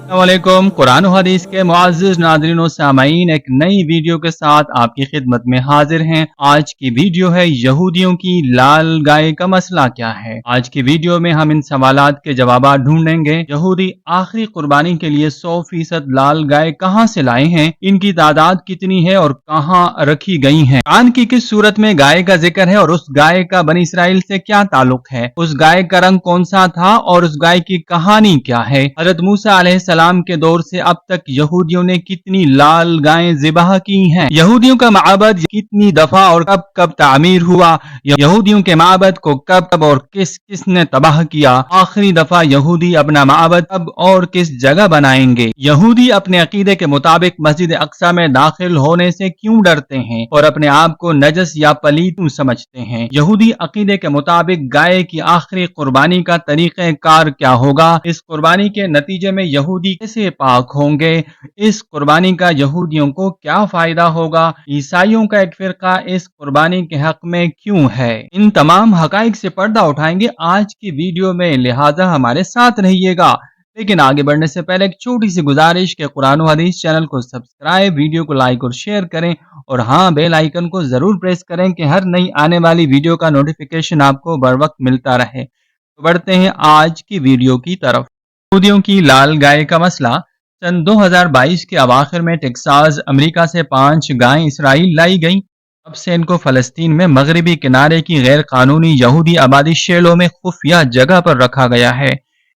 अस्सलामुअलैकुम। कुरान और हदीस के मुअज़्ज़िज़ नाज़रीन और सामईन, एक नई वीडियो के साथ आपकी खिदमत में हाजिर हैं। आज की वीडियो है यहूदियों की लाल गाय का मसला क्या है। आज की वीडियो में हम इन सवालात के जवाब ढूंढेंगे। यहूदी आखिरी कुर्बानी के लिए 100% लाल गाय कहाँ से लाए हैं, इनकी तादाद कितनी है और कहाँ रखी गई है, कान की किस सूरत में गाय का जिक्र है और उस गाय का बनी इसराइल से क्या ताल्लुक है, उस गाय का रंग कौन सा था और उस गाय की कहानी क्या है। हज़रत मूसा अलैहिस्सलाम के दौर से अब तक यहूदियों ने कितनी लाल गायें ज़िबह की हैं, यहूदियों का माबद कितनी दफा और कब कब तामीर हुआ, यहूदियों के माबद को कब कब और किस किस ने तबाह किया, आखिरी दफा यहूदी अपना माबद कब और किस जगह बनाएंगे, यहूदी अपने अकीदे के मुताबिक मस्जिद अक्सा में दाखिल होने से क्यों डरते हैं और अपने आप को नजस या पलीत क्यों समझते हैं, यहूदी अकीदे के मुताबिक गाय की आखिरी कुर्बानी का तरीक़े कार क्या होगा, इस कुर्बानी के नतीजे में यहूदी कैसे पाक होंगे, इस कुर्बानी का यहूदियों को क्या फायदा होगा, ईसाइयों का एक फिरका इस कुर्बानी के हक में क्यों है। इन तमाम हकाइक से पर्दा उठाएंगे आज की वीडियो में, लिहाजा हमारे साथ रहिएगा। लेकिन आगे बढ़ने से पहले एक छोटी सी गुजारिश के कुरान और हदीस चैनल को सब्सक्राइब, वीडियो को लाइक और शेयर करें और हाँ, बेल आइकन को जरूर प्रेस करें कि हर नई आने वाली वीडियो का नोटिफिकेशन आपको बर वक्त मिलता रहे। तो बढ़ते हैं आज की वीडियो की तरफ। यहूदियों की लाल गाय का मसला। सन 2022 के अवाखिर में टेक्सास अमेरिका से 5 गायें इसराइल लाई गईं। अब से इनको फलस्तीन में मगरबी किनारे की गैर कानूनी यहूदी आबादी शेलों में खुफिया जगह पर रखा गया है।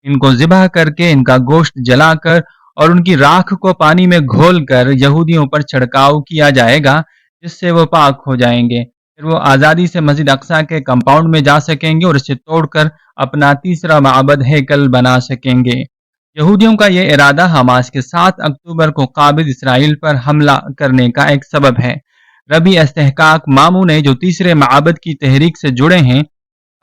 इनको ज़िबह करके इनका गोश्त जलाकर और उनकी राख को पानी में घोलकर यहूदियों पर छिड़काव किया जाएगा, जिससे वो पाक हो जाएंगे। फिर वो आज़ादी से मस्जिद अक्सा के कंपाउंड में जा सकेंगे और इसे तोड़कर अपना तीसरा माबद हैकल बना सकेंगे। यहूदियों का ये इरादा हमास के 7 अक्टूबर को काबिज इसराइल पर हमला करने का एक सबब है। रबी इस्तेहकाक मामू ने, जो तीसरे माबद की तहरीक से जुड़े हैं,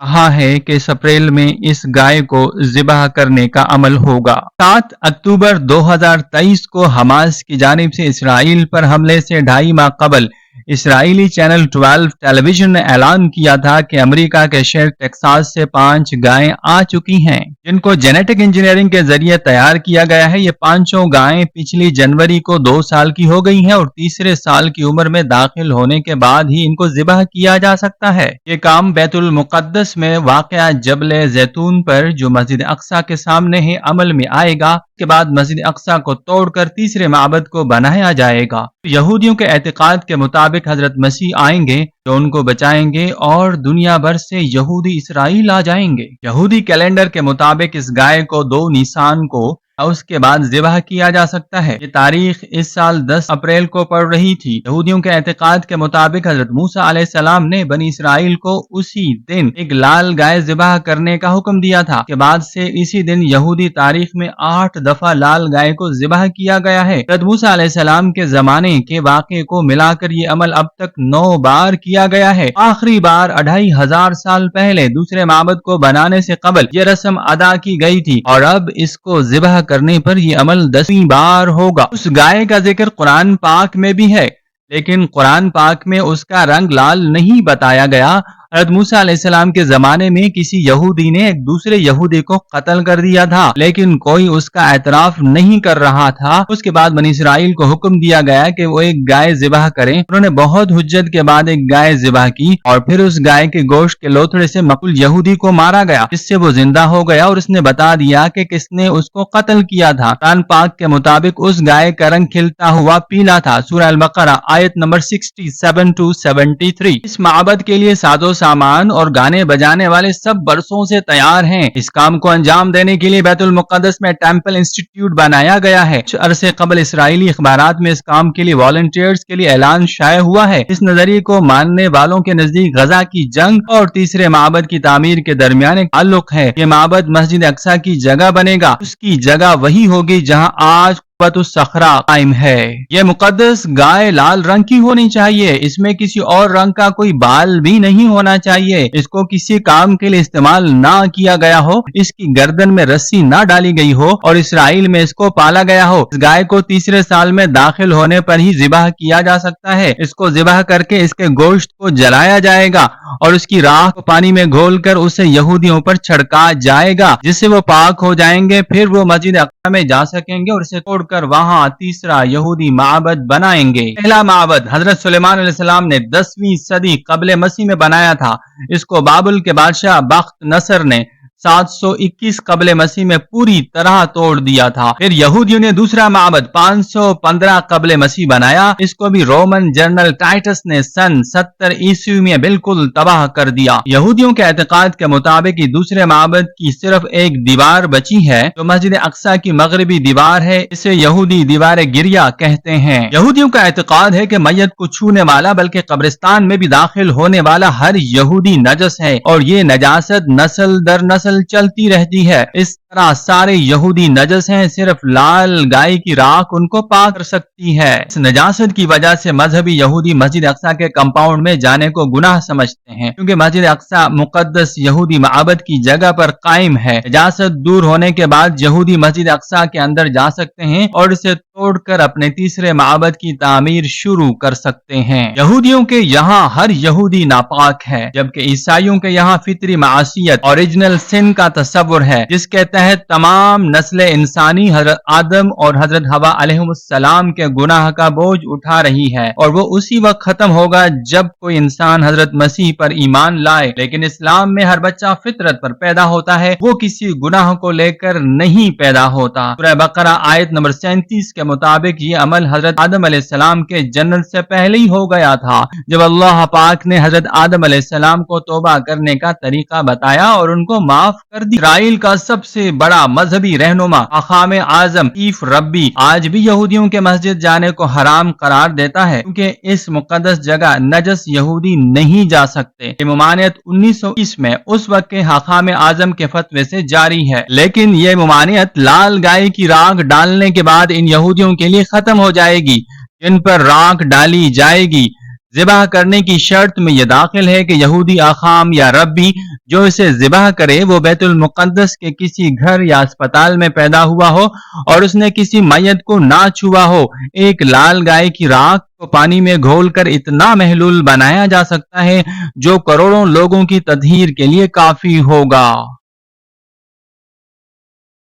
कहा है कि इस अप्रैल में इस गाय को ज़िबह करने का अमल होगा। 7 अक्टूबर 2023 को हमास की जानिब से इसराइल पर हमले से 2.5 माह कबल इसराइली चैनल 12 टेलीविजन ने ऐलान किया था कि अमेरिका के शहर टेक्सास से 5 गायें आ चुकी हैं, जिनको जेनेटिक इंजीनियरिंग के जरिए तैयार किया गया है। ये पांचों गायें पिछली जनवरी को 2 साल की हो गई हैं और तीसरे साल की उम्र में दाखिल होने के बाद ही इनको ज़िबह किया जा सकता है। ये काम बैतुल मुक़द्दस में वाक़या जबल जैतून पर, जो मस्जिद अक्सा के सामने है, अमल में आएगा। के बाद मस्जिद अक्सा को तोड़कर तीसरे माबद को बनाया जाएगा। यहूदियों के एतकाद के मुताबिक हजरत मसीह आएंगे जो उनको बचाएंगे और दुनिया भर से यहूदी इसराइल आ जाएंगे। यहूदी कैलेंडर के मुताबिक इस गाय को 2 निसान को उसके बाद ज़िबह किया जा सकता है। ये तारीख इस साल 10 अप्रैल को पड़ रही थी। यहूदियों के एतकाद के मुताबिक हजरत मूसा अलैहिस्सलाम ने बनी इसराइल को उसी दिन एक लाल गाय ज़िबह करने का हुक्म दिया था। के बाद से इसी दिन यहूदी तारीख में 8 दफा लाल गाय को ज़िबह किया गया है। हजरत मूसा अलैहिस्सलाम के जमाने के वाक़े को मिलाकर ये अमल अब तक 9 बार किया गया है। आखिरी बार 2500 साल पहले दूसरे माबद को बनाने से कबल ये रस्म अदा की गई थी और अब इसको ज़िबह करने पर यह अमल 10वीं बार होगा। उस गाय का जिक्र कुरान पाक में भी है, लेकिन कुरान पाक में उसका रंग लाल नहीं बताया गया। हज़रत मूसा अलैहिस्सलाम के जमाने में किसी यहूदी ने एक दूसरे यहूदी को कत्ल कर दिया था, लेकिन कोई उसका एतराफ नहीं कर रहा था। उसके बाद बनी इसराइल को हुक्म दिया गया कि वो एक गाय ज़िबह करें। उन्होंने बहुत हुज्जत के बाद एक गाय ज़िबह की और फिर उस गाय के गोश्त के लोथड़े से मकतूल यहूदी को मारा गया, जिससे वो जिंदा हो गया और उसने बता दिया कि किसने उसको कत्ल किया था। कुरान पाक के मुताबिक उस गाय का रंग खिलता हुआ पीला था। सूरह अल बकरा आयत नंबर 67 to 73। इस माबद के लिए सादो सामान और गाने बजाने वाले सब बरसों से तैयार हैं। इस काम को अंजाम देने के लिए बैतुल मुक़द्दस में टेंपल इंस्टीट्यूट बनाया गया है। कुछ अरसे कबल इसराइली अखबारात में इस काम के लिए वॉलंटियर्स के लिए ऐलान शाये हुआ है। इस नजरिए को मानने वालों के नजदीक गजा की जंग और तीसरे माबद की तामीर के दरमियान एक ताल्लुक है। ये माबद मस्जिद अक्सा की जगह बनेगा। उसकी जगह वही होगी जहाँ आज सखरा कायम है। ये मुकद्दस गाय लाल रंग की होनी चाहिए, इसमें किसी और रंग का कोई बाल भी नहीं होना चाहिए, इसको किसी काम के लिए इस्तेमाल ना किया गया हो, इसकी गर्दन में रस्सी ना डाली गई हो और इसराइल में इसको पाला गया हो। इस गाय को तीसरे साल में दाखिल होने पर ही ज़िबाह किया जा सकता है। इसको ज़िबाह करके इसके गोश्त को जलाया जाएगा और उसकी राख को पानी में घोलकर उसे यहूदियों पर छिड़का जाएगा, जिससे वो पाक हो जाएंगे। फिर वो मस्जिद अक्सा में जा सकेंगे और इसे तोड़कर वहां तीसरा यहूदी माबद बनाएंगे। पहला माबद हजरत सुलेमान अलैहिस्सलाम ने 10वीं सदी कबले मसीह में बनाया था। इसको बाबुल के बादशाह बख्त नसर ने 721 कबले मसीह में पूरी तरह तोड़ दिया था। फिर यहूदियों ने दूसरा माबद 515 कबले मसीह बनाया। इसको भी रोमन जनरल टाइटस ने सन 70 ईस्वी में बिल्कुल तबाह कर दिया। यहूदियों के एतकाद के मुताबिक दूसरे माबद की सिर्फ एक दीवार बची है, जो मस्जिद अक्सा की मगरबी दीवार है। इसे यहूदी दीवार गिरिया कहते हैं। यहूदियों का एतकाद है कि मैयत को छूने वाला बल्कि कब्रिस्तान में भी दाखिल होने वाला हर यहूदी नजस है और ये नजासत नस्ल दर नस्ल चलती रहती है। इस तरह सारे यहूदी नजस हैं, सिर्फ लाल गाय की राख उनको पाक कर सकती है। इस नजासत की वजह से मजहबी यहूदी मस्जिद अक्सा के कंपाउंड में जाने को गुनाह समझते हैं, क्योंकि मस्जिद अक्सा मुकद्दस यहूदी माबद की जगह पर कायम है। नजासत दूर होने के बाद यहूदी मस्जिद अक्सा के अंदर जा सकते हैं और इसे तोड़कर अपने तीसरे माबद की तामीर शुरू कर सकते हैं। यहूदियों के यहाँ हर यहूदी नापाक है, जबकि ईसाइयों के यहाँ फितरी मासियत ओरिजिनल सिन का तस्वुर है, जिसके तहत तमाम नस्ल इंसानी हजरत आदम और हजरत हवा अलैहिस्सलाम के गुनाह का बोझ उठा रही है और वो उसी वक्त खत्म होगा जब कोई इंसान हजरत मसीह पर ईमान लाए। लेकिन इस्लाम में हर बच्चा फितरत पर पैदा होता है, वो किसी गुनाह को लेकर नहीं पैदा होता। सूरह बकरा आयत नंबर 37 के मुताबिक ये अमल हजरत आदम अलैहिस्सलाम के जन्नत से पहले ही हो गया था, जब अल्लाह पाक ने हजरत आदम अलैहिस्सलाम को तौबा करने का तरीका बताया और उनको माफ कर दी। इसराइल का सबसे बड़ा मजहबी रहनुमा हखाम आजम ईफ रब्बी आज भी यहूदियों के मस्जिद जाने को हराम करार देता है, क्योंकि इस मुकद्दस जगह नजस यहूदी नहीं जा सकते। ये ममानियत 1920 में उस वक्त के हखाम आजम के फतवे से जारी है, लेकिन ये ममानियत लाल गाय की राख डालने के बाद इन यहूदियों के लिए खत्म हो जाएगी जिन पर राख डाली जाएगी। ज़िबाह करने की शर्त में यह दाखिल है कि यहूदी आखाम या रब्बी जो इसे ज़िबाह करे वो बैतुल मुक़द्दस के किसी घर या अस्पताल में पैदा हुआ हो और उसने किसी मैयत को ना छुआ हो। एक लाल गाय की राख को पानी में घोलकर इतना महलूल बनाया जा सकता है जो करोड़ों लोगों की तदहीर के लिए काफी होगा।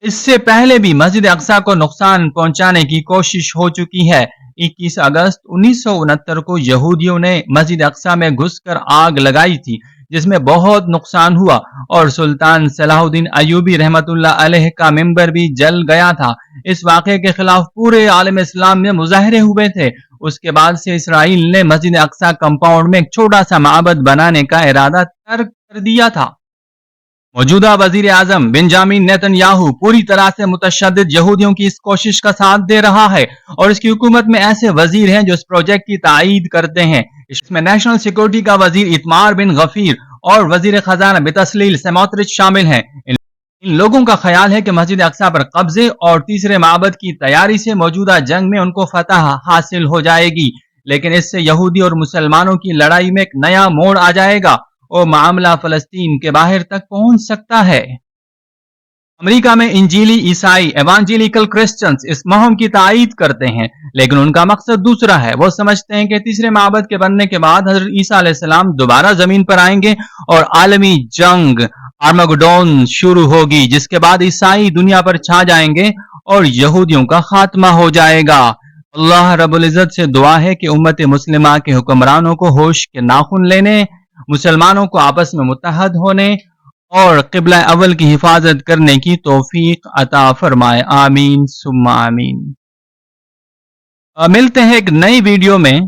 इससे पहले भी मस्जिद अक्सा को नुकसान पहुंचाने की कोशिश हो चुकी है। 21 अगस्त 1969 को यहूदियों ने मस्जिद अक्सा में घुसकर आग लगाई थी, जिसमें बहुत नुकसान हुआ और सुल्तान सलाहुद्दीन अयूबी रहमतुल्लाह अलैह का मिंबर भी जल गया था। इस वाक़े के खिलाफ पूरे आलम इस्लाम में मुजाहरे हुए थे। उसके बाद से इसराइल ने मस्जिद अक्सा कंपाउंड में एक छोटा सा माबद बनाने का इरादा तर्क कर दिया था। मौजूदा वजीर आजम बेंजामिन नेतन्याहू पूरी तरह से मुतशद्दिद यहूदियों की इस कोशिश का साथ दे रहा है और इसकी हुकूमत में ऐसे वजीर हैं जो इस प्रोजेक्ट की तायीद करते हैं। इसमें नेशनल सिक्योरिटी का वजीर इतमार बिन गफीर और वजीर खजाना बेतस्लील सेमोत्रिच शामिल हैं। इन लोगों का ख्याल है कि मस्जिद अक्सा पर कब्जे और तीसरे माबद की तैयारी से मौजूदा जंग में उनको फतह हासिल हो जाएगी, लेकिन इससे यहूदी और मुसलमानों की लड़ाई में एक नया मोड़ आ जाएगा और मामला फलस्तीन के बाहर तक पहुंच सकता है। अमेरिका में इंजीली ईसाई एवांजेलिकल क्रिश्चियंस इस मुहिम की तायीद करते हैं, लेकिन उनका मकसद दूसरा है। वो समझते हैं कि तीसरे माबद के बनने के बाद हजरत ईसा अलैहिस्सलाम दोबारा जमीन पर आएंगे और आलमी जंग आर्मगेडोन शुरू होगी, जिसके बाद ईसाई दुनिया पर छा जाएंगे और यहूदियों का खात्मा हो जाएगा। अल्लाह रब्बुल इज्जत से दुआ है कि उम्मत मुस्लिमा के हुक्मरानों को होश के नाखून लेने, मुसलमानों को आपस में मुत्तहद होने और क़िबला अव्वल की हिफाजत करने की तौफीक अता फरमाए। आमीन सुम्मा आमीन। मिलते हैं एक नई वीडियो में।